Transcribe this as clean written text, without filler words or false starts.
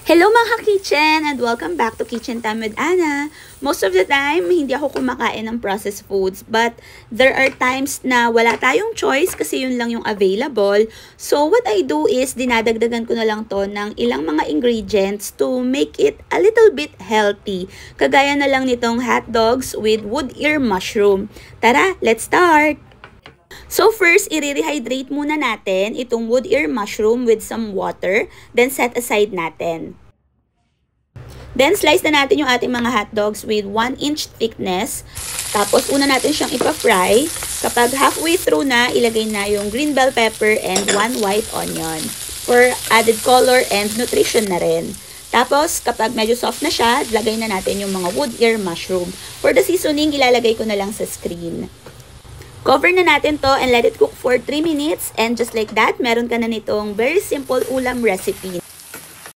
Hello mga ka-kitchen and welcome back to Kitchen Time with Anna. Most of the time, hindi ako kumakain ng processed foods but there are times na wala tayong choice kasi yun lang yung available. So what I do is dinadagdagan ko na lang to ng ilang mga ingredients to make it a little bit healthy. Kagaya na lang nitong hot dogs with wood ear mushroom. Tara, let's start! So first, i-rehydrate muna natin itong wood ear mushroom with some water, then set aside natin. Then slice na natin yung ating mga hot dogs with 1 inch thickness. Tapos una natin siyang ipa-fry. Kapag halfway through na, ilagay na yung green bell pepper and 1 white onion for added color and nutrition na rin. Tapos, kapag medyo soft na siya, lagay na natin yung mga wood ear mushroom. For the seasoning, ilalagay ko na lang sa screen. Cover na natin to and let it cook for 3 minutes. And just like that, meron ka na nitong very simple ulam recipe.